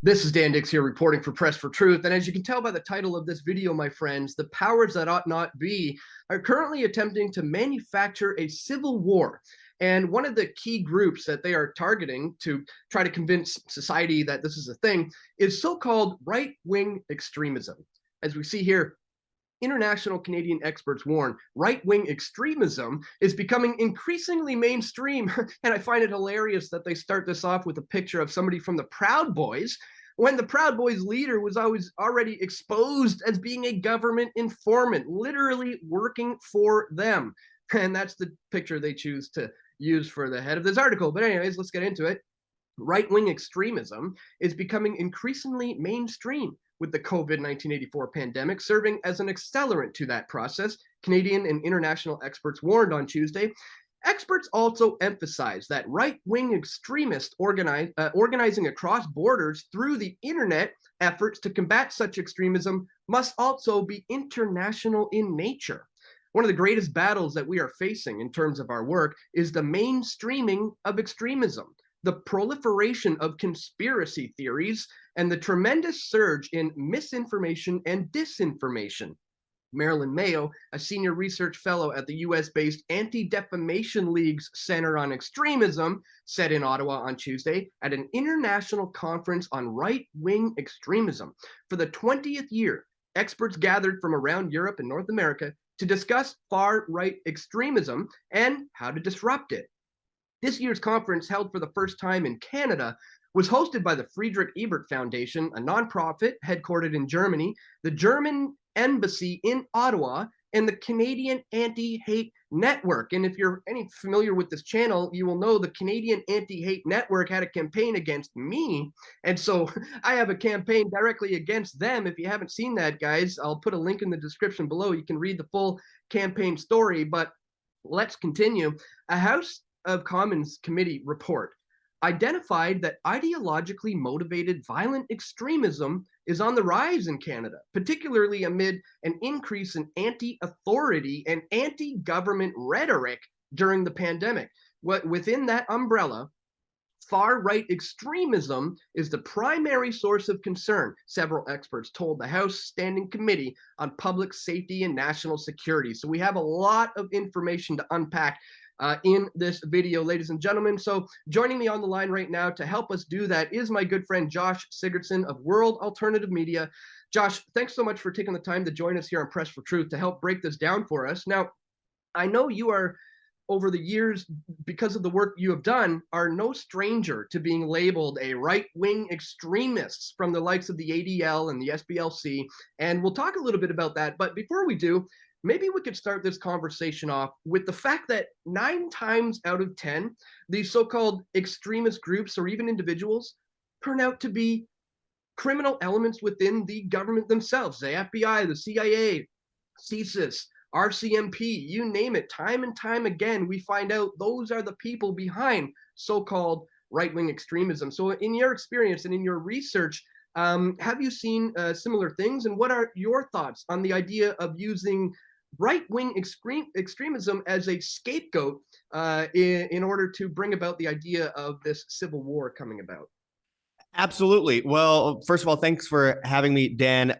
This is Dan Dix here reporting for Press for Truth, and as you can tell by the title of this video, my friends, the powers that ought not be are currently attempting to manufacture a civil war. And one of the key groups that they are targeting to try to convince society that this is a thing is so-called right-wing extremism. As we see here, international Canadian experts warn right-wing extremism is becoming increasingly mainstream. And I find it hilarious that they start this off with a picture of somebody from the Proud Boys, when the Proud Boys leader was always already exposed as being a government informant, literally working for them. And that's the picture they choose to use for the head of this article. But anyways, let's get into it. Right-wing extremism is becoming increasingly mainstream, with the COVID-1984 pandemic serving as an accelerant to that process, Canadian and international experts warned on Tuesday. Experts also emphasize that right-wing extremists organizing across borders through the internet efforts to combat such extremism must also be international in nature. One of the greatest battles that we are facing in terms of our work is the mainstreaming of extremism, the proliferation of conspiracy theories, and the tremendous surge in misinformation and disinformation. Marilyn Mayo, a senior research fellow at the US-based Anti-Defamation League's Center on Extremism, said in Ottawa on Tuesday at an international conference on right-wing extremism. For the 20th year, experts gathered from around Europe and North America to discuss far-right extremism and how to disrupt it. This year's conference, held for the first time in Canada, was hosted by the Friedrich Ebert Foundation, a nonprofit headquartered in Germany, the German Embassy in Ottawa, and the Canadian Anti-Hate Network. And if you're any familiar with this channel, you will know the Canadian Anti-Hate Network had a campaign against me. And so I have a campaign directly against them. If you haven't seen that, guys, I'll put a link in the description below. You can read the full campaign story. But let's continue. A House of Commons committee report identified that ideologically motivated violent extremism is on the rise in Canada, particularly amid an increase in anti-authority and anti-government rhetoric during the pandemic. Within that umbrella, far-right extremism is the primary source of concern, several experts told the House Standing Committee on Public Safety and National Security. So we have a lot of information to unpack in this video, ladies and gentlemen. So joining me on the line right now to help us do that is my good friend Josh Sigurdson of World Alternative Media. Josh, thanks so much for taking the time to join us here on Press for Truth to help break this down for us. Now, I know you are, over the years, because of the work you have done, are no stranger to being labeled a right-wing extremist from the likes of the ADL and the SPLC, and we'll talk a little bit about that. But before we do, maybe we could start this conversation off with the fact that 9 times out of 10, these so-called extremist groups or even individuals turn out to be criminal elements within the government themselves. The FBI, the CIA, CSIS, RCMP, you name it. Time and time again, we find out those are the people behind so-called right-wing extremism. So in your experience and in your research, have you seen similar things? And what are your thoughts on the idea of using right-wing extremism as a scapegoat in order to bring about the idea of this civil war coming about? Absolutely. Well, first of all, thanks for having me, Dan.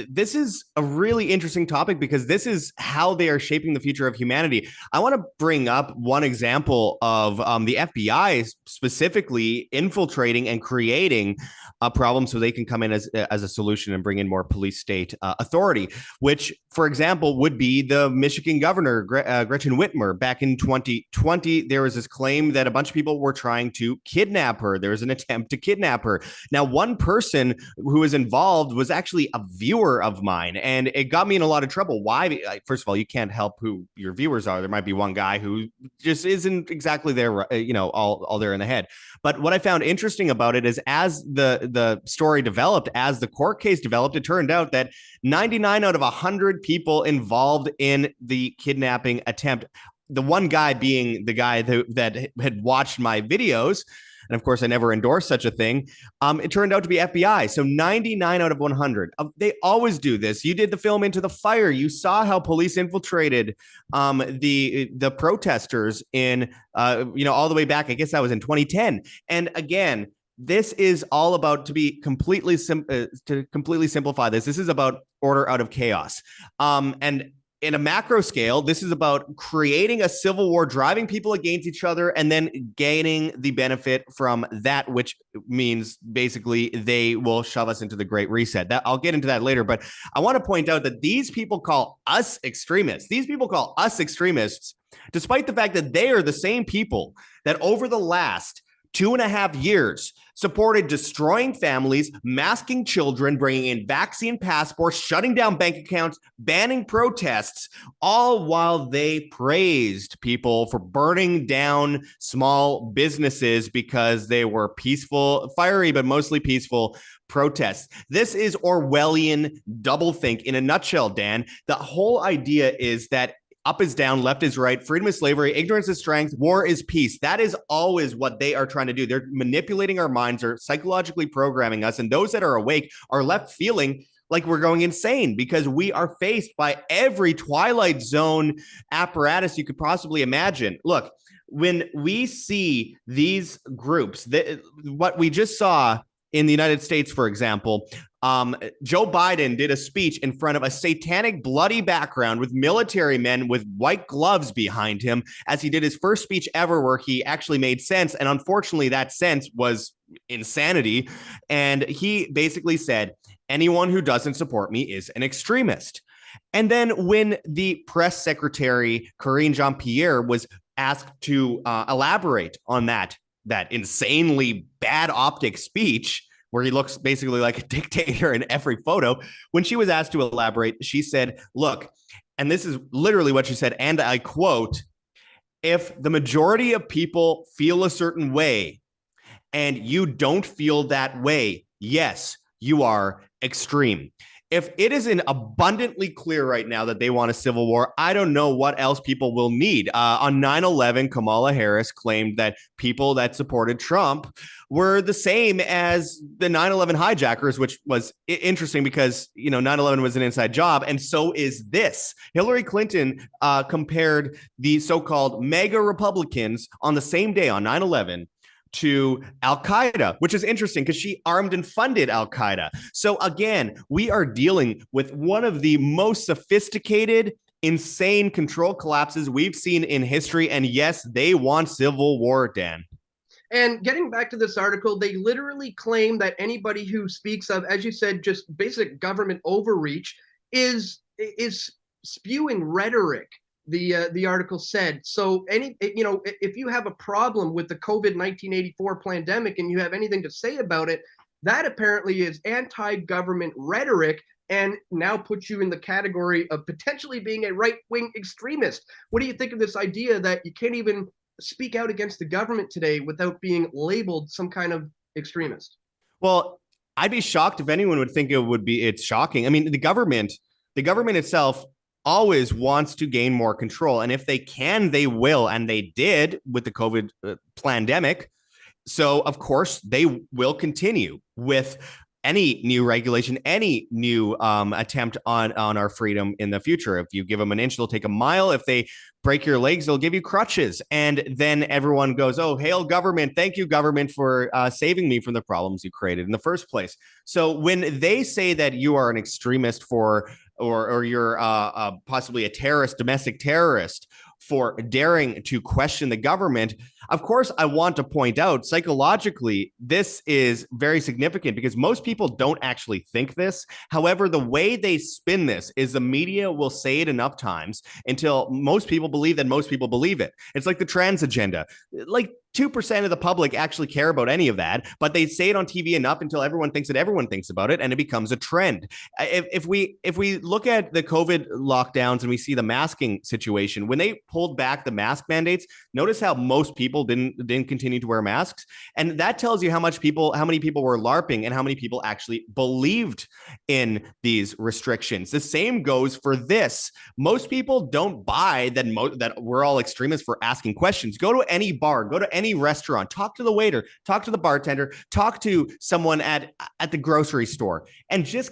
This is a really interesting topic because this is how they are shaping the future of humanity. I want to bring up one example of the FBI specifically infiltrating and creating a problem so they can come in as a solution and bring in more police state authority, which, for example, would be the Michigan governor, Gretchen Whitmer. Back in 2020, there was this claim that a bunch of people were trying to kidnap her. There was an attempt to kidnap her. Now, one person who was involved was actually a viewer of mine, and it got me in a lot of trouble. Why? First of all, you can't help who your viewers are. There might be one guy who just isn't exactly there, all there in the head. But what I found interesting about it is as the story developed, as the court case developed, it turned out that 99 out of 100 people involved in the kidnapping attempt, the one guy being the guy that had watched my videos, and of course, I never endorsed such a thing. It turned out to be FBI. So 99 out of 100. They always do this. You did the film Into the Fire. You saw how police infiltrated the protesters in, all the way back. I guess that was in 2010. And again, this is all about, to completely simplify this, this is about order out of chaos. And in a macro scale, this is about creating a civil war, driving people against each other, and then gaining the benefit from that, which means basically they will shove us into the Great Reset. That I'll get into that later, but I want to point out that these people call us extremists. These people call us extremists, despite the fact that they are the same people that over the last 2.5 years supported destroying families, masking children, bringing in vaccine passports, shutting down bank accounts, banning protests, all while they praised people for burning down small businesses because they were peaceful, fiery, but mostly peaceful protests. This is Orwellian doublethink in a nutshell, Dan. The whole idea is that up is down, left is right, freedom is slavery, ignorance is strength, war is peace. That is always what they are trying to do. They're manipulating our minds, they're psychologically programming us, and those that are awake are left feeling like we're going insane because we are faced by every Twilight Zone apparatus you could possibly imagine. Look, when we see these groups, what we just saw in the United States, for example, Joe Biden did a speech in front of a satanic, bloody background with military men with white gloves behind him as he did his first speech ever where he actually made sense. And unfortunately, that sense was insanity. And he basically said, anyone who doesn't support me is an extremist. And then when the press secretary, Karine Jean-Pierre, was asked to elaborate on that insanely bad optic speech where he looks basically like a dictator in every photo. When she was asked to elaborate, she said, look, and this is literally what she said, and I quote, if the majority of people feel a certain way and you don't feel that way, yes, you are extreme. If it isn't abundantly clear right now that they want a civil war, I don't know what else people will need. On 9/11, Kamala Harris claimed that people that supported Trump were the same as the 9/11 hijackers, which was interesting because, 9/11 was an inside job. And so is this. Hillary Clinton compared the so-called MAGA Republicans on the same day on 9/11 to Al-Qaeda, which is interesting because she armed and funded Al-Qaeda. So again, we are dealing with one of the most sophisticated, insane control collapses we've seen in history. And yes, they want civil war, Dan. And getting back to this article, they literally claim that anybody who speaks of, as you said, just basic government overreach is spewing rhetoric. The article said. So if you have a problem with the COVID 1984 pandemic and you have anything to say about it, that apparently is anti-government rhetoric and now puts you in the category of potentially being a right-wing extremist. What do you think of this idea that you can't even speak out against the government today without being labeled some kind of extremist? Well, I'd be shocked if anyone would think it's shocking. I mean, the government itself always wants to gain more control. And if they can, they will. And they did with the COVID pandemic. So, of course, they will continue with any new regulation, any new attempt on our freedom in the future. If you give them an inch, they'll take a mile. If they break your legs, they'll give you crutches. And then everyone goes, oh, hail government. Thank you, government, for saving me from the problems you created in the first place. So when they say that you are an extremist or you're possibly a terrorist, domestic terrorist for daring to question the government, of course, I want to point out psychologically, this is very significant because most people don't actually think this. However, the way they spin this is the media will say it enough times until most people believe that most people believe it. It's like the trans agenda. Like 2% of the public actually care about any of that, but they say it on TV enough until everyone thinks that everyone thinks about it, and it becomes a trend. If we look at the COVID lockdowns and we see the masking situation, when they pulled back the mask mandates, notice how most people didn't continue to wear masks, and that tells you how many people were LARPing and how many people actually believed in these restrictions. The same goes for this. Most people don't buy that we're all extremists for asking questions. Go to any bar, go to any restaurant, talk to the waiter, talk to the bartender, talk to someone at the grocery store, and just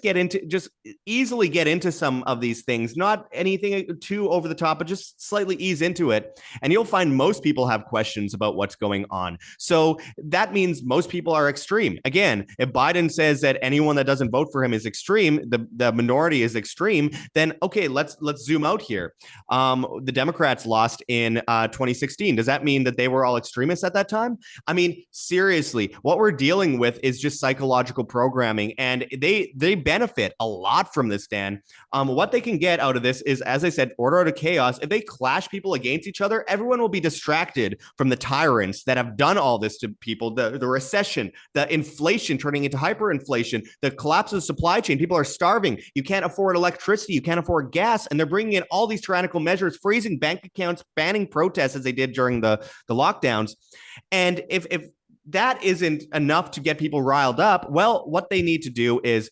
easily get into some of these things. Not anything too over the top, but just slightly ease into it. And you'll find most people have questions opinions about what's going on. So that means most people are extreme. Again, if Biden says that anyone that doesn't vote for him is extreme, the minority is extreme, then okay, let's zoom out here. The Democrats lost in 2016. Does that mean that they were all extremists at that time? I mean, seriously, what we're dealing with is just psychological programming, and they benefit a lot from this, Dan. What they can get out of this is, as I said, order out of chaos. If they clash people against each other, everyone will be distracted from the tyrants that have done all this to people, the recession, the inflation turning into hyperinflation, the collapse of the supply chain. People are starving. You can't afford electricity. You can't afford gas. And they're bringing in all these tyrannical measures, freezing bank accounts, banning protests as they did during the lockdowns. And if that isn't enough to get people riled up, well, what they need to do is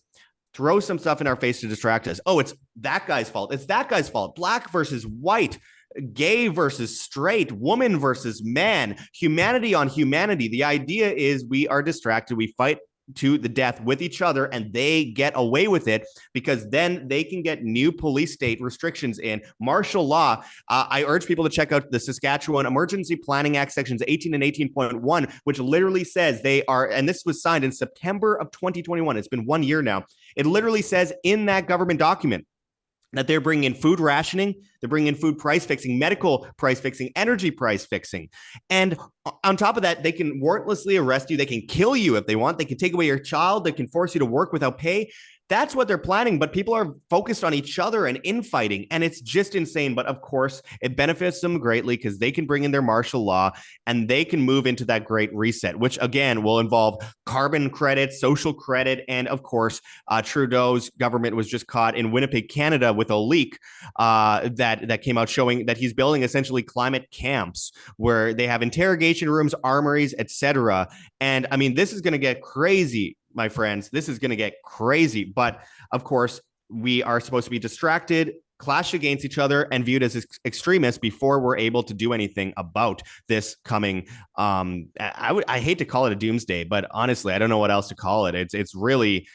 throw some stuff in our face to distract us. Oh, it's that guy's fault. It's that guy's fault. Black versus white, gay versus straight, woman versus man, humanity on humanity. The idea is we are distracted. We fight to the death with each other, and they get away with it because then they can get new police state restrictions in martial law. I urge people to check out the Saskatchewan Emergency Planning Act sections 18 and 18.1, which literally says they are, and this was signed in September of 2021. It's been 1 year now. It literally says in that government document that they're bringing in food rationing, they're bringing in food price fixing, medical price fixing, energy price fixing. And on top of that, they can warrantlessly arrest you. They can kill you if they want. They can take away your child. They can force you to work without pay. That's what they're planning, but people are focused on each other and infighting, and it's just insane. But of course, it benefits them greatly because they can bring in their martial law and they can move into that great reset, which again will involve carbon credit, social credit, and of course, Trudeau's government was just caught in Winnipeg, Canada, with a leak that came out showing that he's building essentially climate camps where they have interrogation rooms, armories, etc. And I mean, this is going to get crazy, my friends. This is going to get crazy. But of course, we are supposed to be distracted, clash against each other, and viewed as extremists before we're able to do anything about this coming. I hate to call it a doomsday, but honestly, I don't know what else to call it. It's really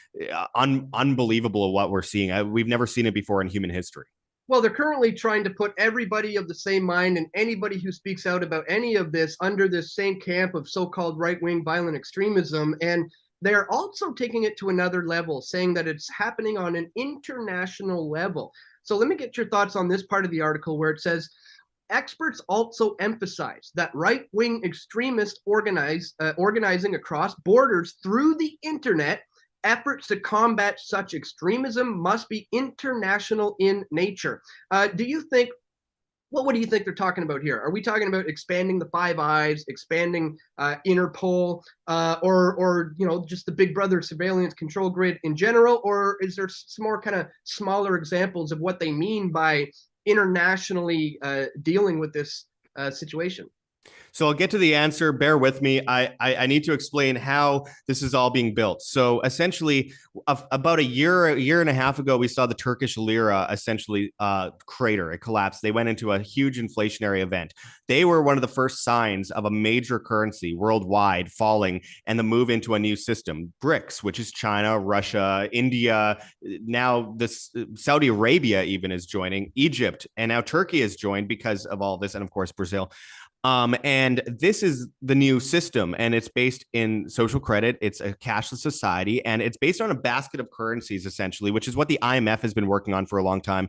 unbelievable what we're seeing. We've never seen it before in human history. Well, they're currently trying to put everybody of the same mind and anybody who speaks out about any of this under this same camp of so-called right-wing violent extremism. And they're also taking it to another level, saying that it's happening on an international level. So let me get your thoughts on this part of the article where it says, experts also emphasize that right-wing extremists organizing across borders through the internet. Efforts to combat such extremism must be international in nature. What do you think they're talking about here? Are we talking about expanding the Five Eyes, expanding Interpol, or just the Big Brother surveillance control grid in general? Or is there some more kind of smaller examples of what they mean by internationally dealing with this situation? So I'll get to the answer. Bear with me. I need to explain how this is all being built. So essentially, about a year and a half ago, we saw the Turkish lira essentially crater. It collapsed. They went into a huge inflationary event. They were one of the first signs of a major currency worldwide falling and the move into a new system, BRICS, which is China, Russia, India. Now this Saudi Arabia even is joining, Egypt, and now Turkey has joined because of all this, and of course Brazil. And this is the new system, and it's based in social credit. It's a cashless society, and it's based on a basket of currencies, essentially, which is what the IMF has been working on for a long time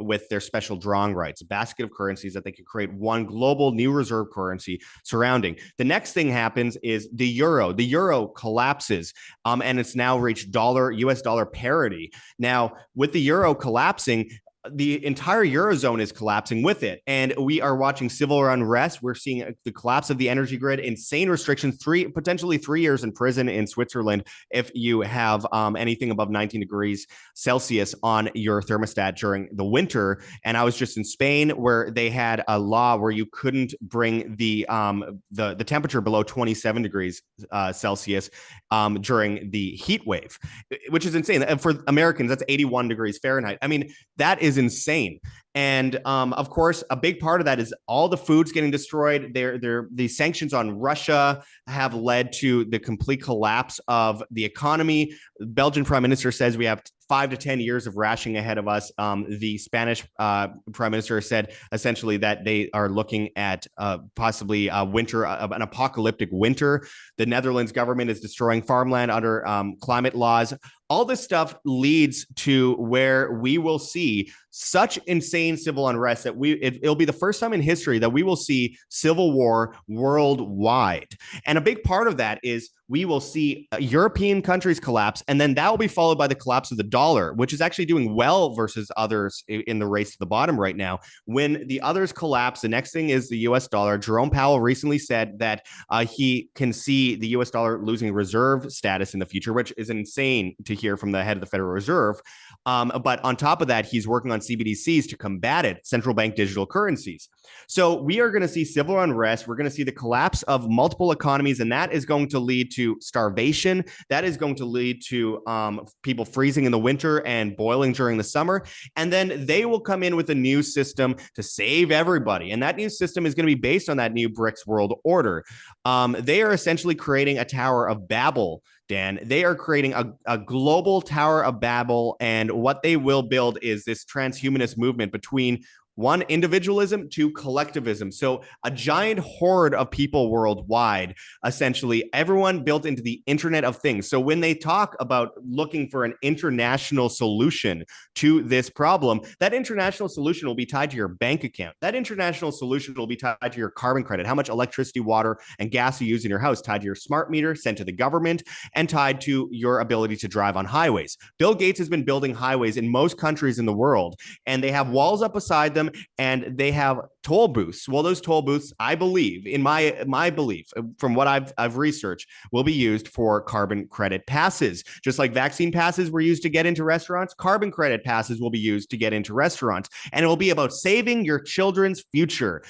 with their special drawing rights, a basket of currencies that they could create one global new reserve currency surrounding. The next thing happens is the euro. The euro collapses, and it's now reached US dollar parity. Now, with the euro collapsing, the entire Eurozone is collapsing with it. And we are watching civil unrest. We're seeing the collapse of the energy grid, insane restrictions, potentially 3 years in prison in Switzerland if you have anything above 19 degrees Celsius on your thermostat during the winter. And I was just in Spain where they had a law where you couldn't bring the temperature below 27 degrees Celsius during the heat wave, which is insane. For Americans, that's 81 degrees Fahrenheit. I mean, that is insane. And of course, a big part of that is all the food's getting destroyed. The sanctions on Russia have led to the complete collapse of the economy. The Belgian prime minister says we have 5 to 10 years of rationing ahead of us. The Spanish prime minister said essentially that they are looking at possibly a winter, an apocalyptic winter. The Netherlands government is destroying farmland under climate laws. All this stuff leads to where we will see such insane civil unrest that it'll be the first time in history that we will see civil war worldwide. And a big part of that is we will see European countries collapse, and then that will be followed by the collapse of the dollar, which is actually doing well versus others in the race to the bottom right now. When the others collapse, the next thing is the US dollar. Jerome Powell recently said that he can see the US dollar losing reserve status in the future, which is insane to hear from the head of the Federal Reserve. But on top of that, he's working on CBDCs to combat it, central bank digital currencies. So we are going to see civil unrest. We're going to see the collapse of multiple economies, and that is going to lead to starvation. That is going to lead to people freezing in the winter and boiling during the summer. And then they will come in with a new system to save everybody. And that new system is going to be based on that new BRICS world order. They are essentially creating a Tower of Babel, Dan. They are creating a global Tower of Babel, and what they will build is this transhumanist movement between one, individualism, two, collectivism. So a giant horde of people worldwide, essentially everyone built into the Internet of Things. So when they talk about looking for an international solution to this problem, that international solution will be tied to your bank account. That international solution will be tied to your carbon credit, how much electricity, water, and gas you use in your house, tied to your smart meter, sent to the government, and tied to your ability to drive on highways. Bill Gates has been building highways in most countries in the world, and they have walls up beside them, and they have toll booths. Well, those toll booths, I believe, in my belief, from what I've researched, will be used for carbon credit passes. Just like vaccine passes were used to get into restaurants, carbon credit passes will be used to get into restaurants. And it will be about saving your children's future.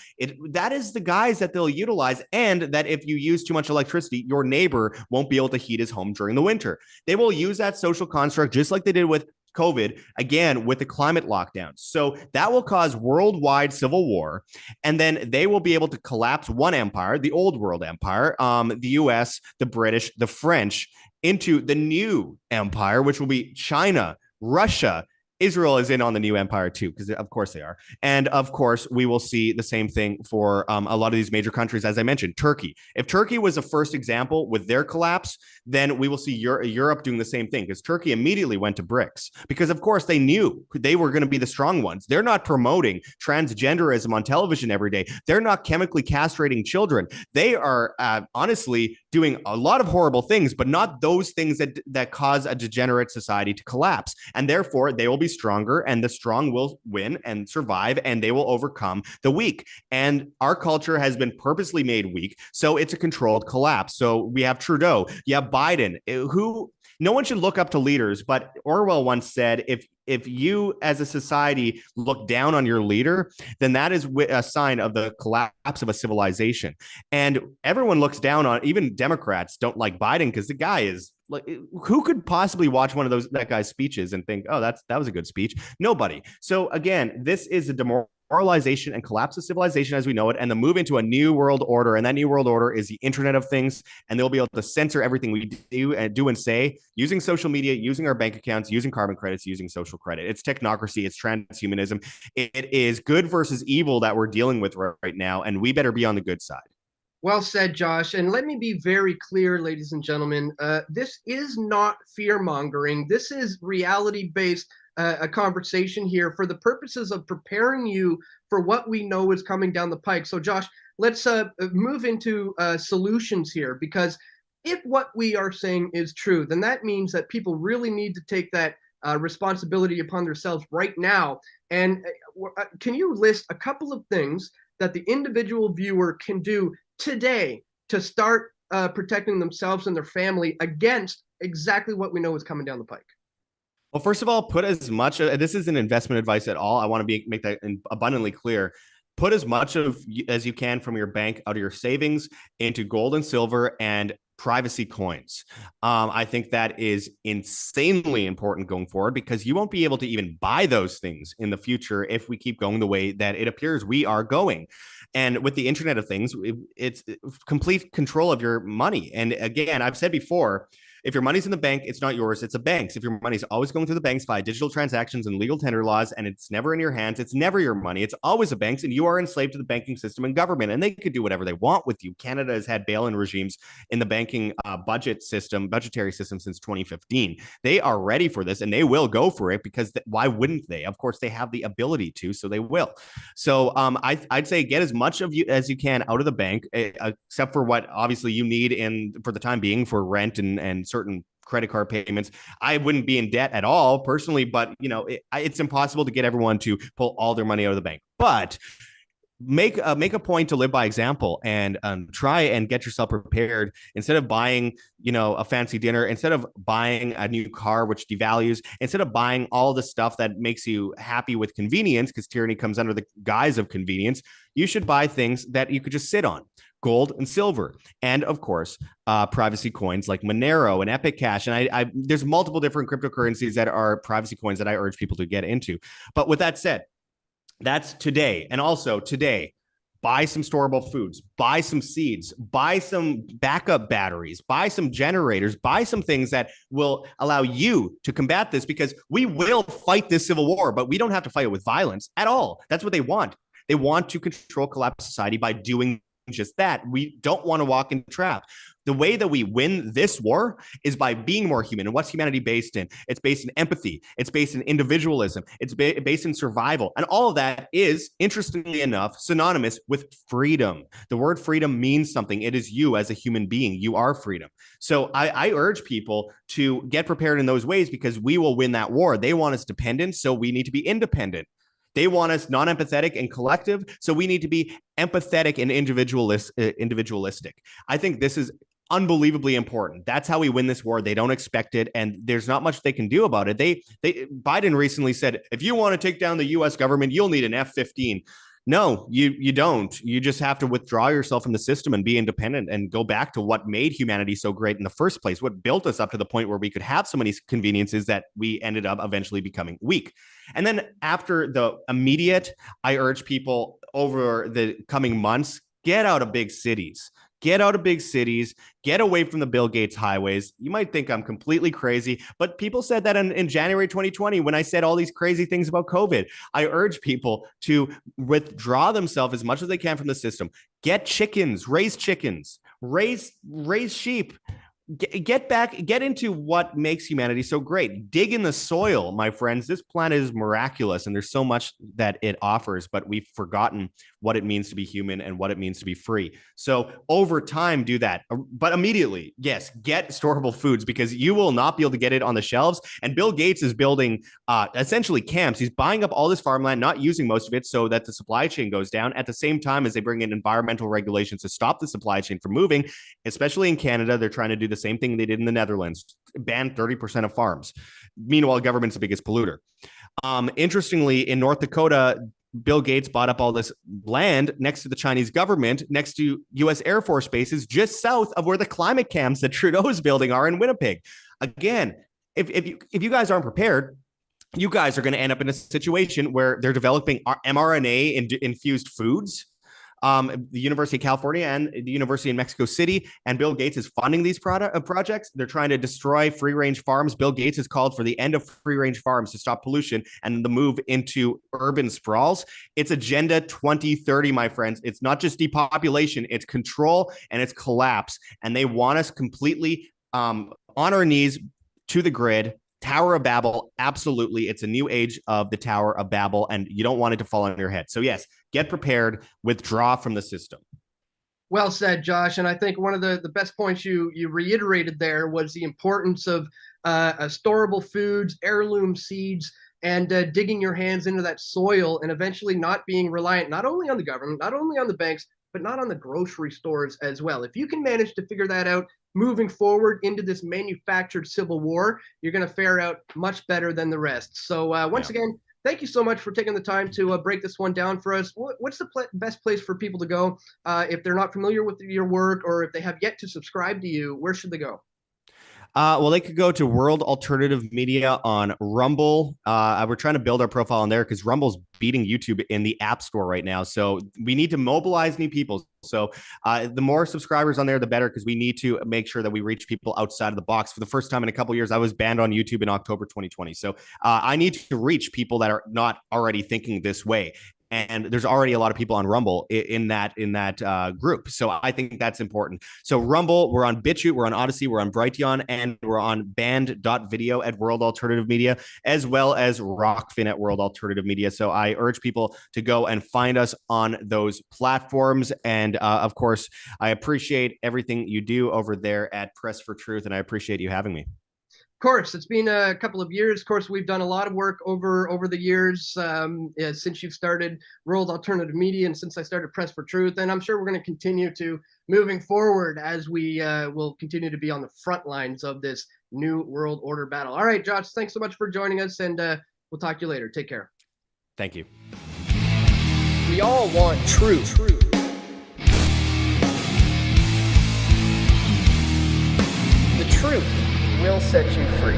That is the guise that they'll utilize, and that if you use too much electricity, your neighbor won't be able to heat his home during the winter. They will use that social construct just like they did with COVID, again, with the climate lockdowns. So that will cause worldwide civil war. And then they will be able to collapse one empire, the old world empire, the US, the British, the French, into the new empire, which will be China, Russia. Israel is in on the new empire too, because of course they are. And of course, we will see the same thing for a lot of these major countries. As I mentioned, Turkey. If Turkey was the first example with their collapse, then we will see Europe doing the same thing, because Turkey immediately went to BRICS, because of course they knew they were going to be the strong ones. They're not promoting transgenderism on television every day. They're not chemically castrating children. They are honestly doing a lot of horrible things, but not those things that cause a degenerate society to collapse. And therefore, they will be stronger, and the strong will win and survive, and they will overcome the weak. And our culture has been purposely made weak, so it's a controlled collapse. So we have Trudeau, you have Biden, who no one should look up to leaders, but Orwell once said, if you as a society look down on your leader, then that is a sign of the collapse of a civilization. And everyone looks down on, even Democrats don't like Biden, because the guy is like, who could possibly watch one of that guy's speeches and think, oh, that was a good speech? Nobody. So again, this is a demoralization and collapse of civilization as we know it, and the move into a new world order. And that new world order is the Internet of Things, and they'll be able to censor everything we do and say using social media, using our bank accounts, using carbon credits, using social credit. It's technocracy, it's transhumanism. It is good versus evil that we're dealing with right now, and we better be on the good side. Well said, Josh. And let me be very clear, ladies and gentlemen. This is not fear-mongering. This is reality-based a conversation here for the purposes of preparing you for what we know is coming down the pike. So, Josh, let's move into solutions here, because if what we are saying is true, then that means that people really need to take that responsibility upon themselves right now. And can you list a couple of things that the individual viewer can do today to start protecting themselves and their family against exactly what we know is coming down the pike? Well, first of all, put as much, this isn't investment advice at all. I want to make that abundantly clear. Put as much as you can from your bank out of your savings into gold and silver and privacy coins. I think that is insanely important going forward, because you won't be able to even buy those things in the future if we keep going the way that it appears we are going. And with the Internet of Things, it's complete control of your money. And again, I've said before, If your money's in the bank, it's not yours, it's a bank's. If your money's always going through the banks via digital transactions and legal tender laws, and it's never in your hands, it's never your money, it's always a bank's, and you are enslaved to the banking system and government, and they could do whatever they want with you. Canada has had bail-in regimes in the banking budgetary system since 2015. They are ready for this, and they will go for it because why wouldn't they? Of course, they have the ability to, so they will. So I'd say get as much of you as you can out of the bank, except for what obviously you need for the time being for rent and certain credit card payments. I wouldn't be in debt at all personally, but it's impossible to get everyone to pull all their money out of the bank. But make a point to live by example and try and get yourself prepared. Instead of buying a fancy dinner, instead of buying a new car which devalues, instead of buying all the stuff that makes you happy with convenience, because tyranny comes under the guise of convenience, you should buy things that you could just sit on. Gold and silver, and of course, privacy coins like Monero and Epic Cash. And there's multiple different cryptocurrencies that are privacy coins that I urge people to get into. But with that said, that's today. And also today, buy some storable foods, buy some seeds, buy some backup batteries, buy some generators, buy some things that will allow you to combat this, because we will fight this civil war, but we don't have to fight it with violence at all. That's what they want. They want to control, collapse society by doing just that. We don't want to walk in the trap. The way that we win this war is by being more human. And what's humanity based in? It's based in empathy. It's based in individualism. It's based in survival. And all of that is, interestingly enough, synonymous with freedom. The word freedom means something. It is you as a human being. You are freedom. So I urge people to get prepared in those ways, because we will win that war. They want us dependent, so we need to be independent. They want us non-empathetic and collective, so we need to be empathetic and individualistic. I think this is unbelievably important. That's how we win this war. They don't expect it, and there's not much they can do about it. Biden recently said, if you want to take down the U.S. government, you'll need an F-15. No, you don't. You just have to withdraw yourself from the system and be independent and go back to what made humanity so great in the first place, what built us up to the point where we could have so many conveniences that we ended up eventually becoming weak. And then after the immediate, I urge people over the coming months, get out of big cities. Get out of big cities, get away from the Bill Gates highways. You might think I'm completely crazy, but people said that in January 2020 when I said all these crazy things about COVID. I urge people to withdraw themselves as much as they can from the system. Get chickens, raise sheep. Get into what makes humanity so great. Dig in the soil, my friends. This planet is miraculous, and there's so much that it offers, but we've forgotten what it means to be human and what it means to be free. So over time, do that. But immediately, yes, get storable foods, because you will not be able to get it on the shelves. And Bill Gates is building essentially camps. He's buying up all this farmland, not using most of it, so that the supply chain goes down at the same time as they bring in environmental regulations to stop the supply chain from moving. Especially in Canada, they're trying to do the same thing they did in the Netherlands, ban 30% of farms. Meanwhile, government's the biggest polluter. Interestingly, in North Dakota, Bill Gates bought up all this land next to the Chinese government, next to U.S. Air Force bases, just south of where the climate camps that Trudeau's building are in Winnipeg. Again, if you guys aren't prepared, you guys are going to end up in a situation where they're developing mRNA infused foods. The University of California and the University in Mexico City, and Bill Gates is funding these projects. They're trying to destroy free-range farms. Bill Gates has called for the end of free-range farms to stop pollution and the move into urban sprawls. It's Agenda 2030, my friends. It's not just depopulation, it's control and it's collapse. And they want us completely on our knees to the grid. Tower of Babel, absolutely. It's a new age of the Tower of Babel, and you don't want it to fall on your head. So yes, get prepared, withdraw from the system. Well said, Josh. And I think one of the best points you reiterated there was the importance of storable foods, heirloom seeds, and digging your hands into that soil, and eventually not being reliant not only on the government, not only on the banks, but not on the grocery stores as well. If you can manage to figure that out moving forward into this manufactured civil war, you're going to fare out much better than the rest. So once again, thank you so much for taking the time to break this one down for us. What's the best place for people to go if they're not familiar with your work, or if they have yet to subscribe to you? Where should they go? Well, they could go to World Alternative Media on Rumble. We're trying to build our profile on there because Rumble's beating YouTube in the App Store right now. So we need to mobilize new people. So the more subscribers on there, the better, because we need to make sure that we reach people outside of the box. For the first time in a couple of years, I was banned on YouTube in October 2020. So I need to reach people that are not already thinking this way. And there's already a lot of people on Rumble in that group. So I think that's important. So Rumble, we're on BitChute, we're on Odyssey, we're on Brighteon, and we're on band.video at World Alternative Media, as well as Rockfin at World Alternative Media. So I urge people to go and find us on those platforms. And of course, I appreciate everything you do over there at Press for Truth, and I appreciate you having me. Of course, it's been a couple of years. Of course, we've done a lot of work over the years since you've started World Alternative Media and since I started Press for Truth. And I'm sure we're going to continue to moving forward as we will continue to be on the front lines of this new world order battle. All right, Josh, thanks so much for joining us, and we'll talk to you later. Take care. Thank you. We all want truth. The truth will set you free.